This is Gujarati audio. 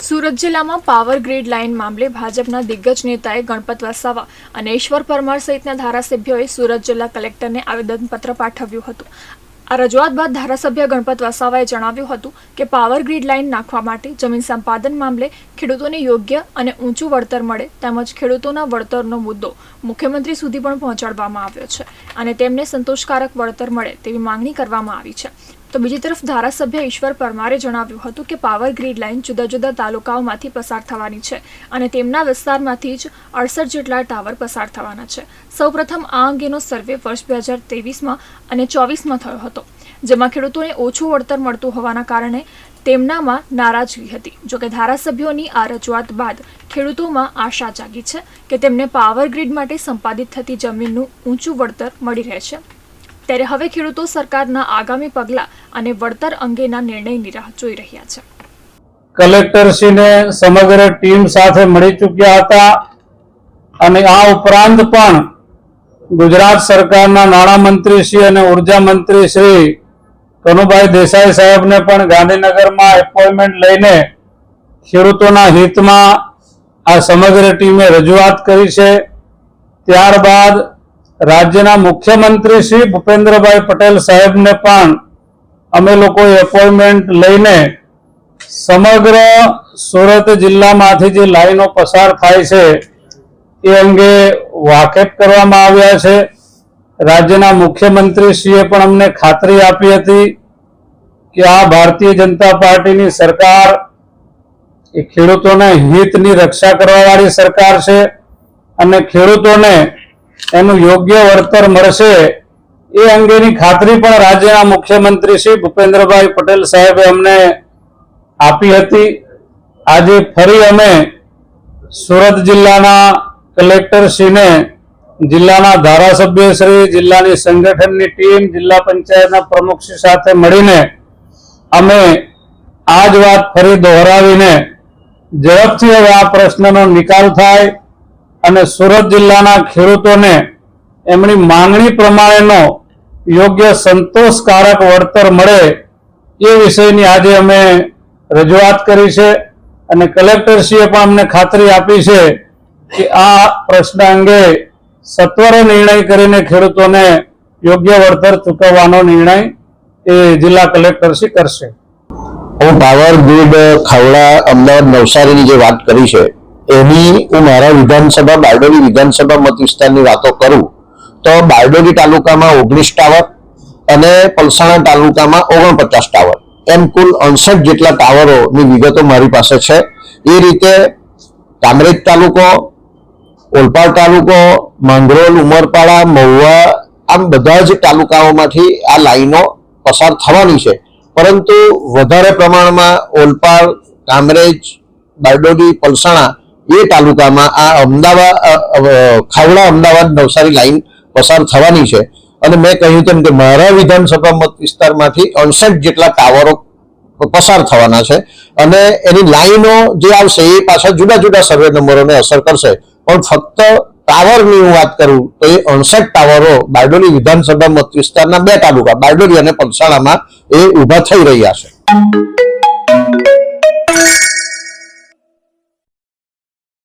સુરત જિલ્લામાં પાવર ગ્રીડ લાઇન મામલે ભાજપના દિગ્ગજ નેતાએ ગણપત વસાવા અને ઈશ્વર પરમાર સહિતના ધારાસભ્યોએ સુરત જિલ્લા કલેક્ટરને આવેદનપત્ર પાઠવ્યું હતું। આ રજૂઆત બાદ ધારાસભ્ય ગણપત વસાવાએ જણાવ્યું હતું કે પાવર ગ્રીડ લાઇન નાખવા માટે જમીન સંપાદન મામલે ખેડૂતોને યોગ્ય અને ઊંચું વળતર મળે તેમજ ખેડૂતોના વળતરનો મુદ્દો મુખ્યમંત્રી સુધી પણ પહોંચાડવામાં આવ્યો છે અને તેમને સંતોષકારક વળતર મળે તેવી માંગણી કરવામાં આવી છે। તો બીજી તરફ ધારાસભ્ય ઈશ્વર પરમારે જણાવ્યું હતું કે પાવર ગ્રીડ લાઇન જુદા જુદા તાલુકાઓમાંથી પસાર થવાની છે અને તેમના વિસ્તારમાંથી જ 68 જેટલા ટાવર પસાર થવાના છે। સૌપ્રથમ આ અંગેનો સર્વે વર્ષ 2023માં અને 24માં થયો હતો, જેમાં ખેડૂતોને ઓછું વળતર મળતું હોવાના કારણે તેમનામાં નારાજગી હતી। જોકે ધારાસભ્યોની આ રજૂઆત બાદ ખેડૂતોમાં આશા જાગી છે કે તેમને પાવર ગ્રીડ માટે સંપાદિત થતી જમીનનું ઊંચું વળતર મળી રહેશે। ત્યારે હવે ખેડૂતો સરકારના આગામી પગલાં અને વળતર અંગેના નિર્ણયની રાહ જોઈ રહ્યા છે। કલેક્ટરશ્રીને સમગ્ર ટીમ સાથે મળી ચૂક્યા હતા અને આ ઉપરાંત પણ ગુજરાત સરકારના નાણામંત્રી શ્રી અને ઉર્જા મંત્રી શ્રી કનુભાઈ દેસાઈ સાહેબને પણ ગાંધીનગરમાં એપોઇન્ટમેન્ટ લઈને ખેડૂતોના હિતમાં આ સમગ્ર ટીમે રજૂઆત કરી છે। ત્યારબાદ રાજ્યના મુખ્યમંત્રી શ્રી ભૂપેન્દ્રભાઈ પટેલ સાહેબને પણ અમે લોકોએ એપોઇન્ટમેન્ટ લઈને સમગ્ર સુરત જિલ્લામાંથી જે લાઈનો પસાર થાય છે એ અંગે વાકેફ કરવામાં આવ્યા છે। રાજ્યના મુખ્યમંત્રીશ્રીએ પણ અમને ખાતરી આપી હતી કે આ ભારતીય જનતા પાર્ટીની સરકાર એ ખેડૂતોના હિતની રક્ષા કરવાવાળી સરકાર છે અને ખેડૂતોને એનું યોગ્ય વળતર મળશે એ અંગેની ખાતરી પણ રાજ્યના મુખ્યમંત્રી શ્રી ભૂપેન્દ્રભાઈ પટેલ સાહેબે અમને આપી હતી। આજે ફરી અમે સુરત જિલ્લાના કલેક્ટરશ્રીને જિલ્લાના ધારાસભ્યશ્રી, જિલ્લાની સંગઠનની ટીમ, જિલ્લા પંચાયતના પ્રમુખશ્રી સાથે મળીને અમે આ જ વાત ફરી દોહરાવીને ઝડપથી હવે આ પ્રશ્નનો નિકાલ થાય અને સુરત જિલ્લાના ખેડૂતોને એમની માંગણી પ્રમાણેનો યોગ્ય સંતોષકારક વળતર મળે એ વિષયની આજે અમે રજૂઆત કરી છે અને કલેક્ટરશ્રીએ પણ અમને ખાતરી આપી છે કે આ પ્રશ્ન અંગે સત્વરે નિર્ણય કરીને ખેડૂતોને યોગ્ય વળતર ચૂકવવાનો નિર્ણય એ જિલ્લા કલેક્ટરશ્રી કરશે। હું પાવર ગ્રીડ ખાવડા અમદાવાદ નવસારીની જે વાત કરી છે એની હું મારા વિધાનસભા બારડોલી વિધાનસભા મત વિસ્તારની વાતો કરું તો બારડોલી તાલુકામાં 19 ટાવર અને પલસાણા તાલુકામાં 49 ટાવર એમ કુલ 69 જેટલા ટાવરોની વિગતો મારી પાસે છે। એ રીતે કામરેજ તાલુકો, ઓલપાડ તાલુકો, માંગરોળ, ઉમરપાડા, મહુવા આમ બધા જ તાલુકાઓમાંથી આ લાઈનો પસાર થવાની છે, પરંતુ વધારે પ્રમાણમાં ઓલપાડ, કામરેજ, બારડોલી, પલસાણા એ તાલુકામાં આ અમદાવાદ ખાવડા અમદાવાદ નવસારી લાઈન પસાર થવાની છે અને મેં કહ્યું તેમ કે મારા વિધાનસભા મત વિસ્તારમાંથી 68 જેટલા ટાવરો પસાર થવાના છે અને એની લાઈનો જે આવશે એ પાછા જુદા જુદા સર્વે નંબરોને અસર કરશે, પણ ફક્ત ટાવરની હું વાત કરું તો એ 68 ટાવરો બારડોલી વિધાનસભા મત વિસ્તારના 2 તાલુકા બારડોલી અને પલસાણામાં એ ઊભા થઈ રહ્યા છે।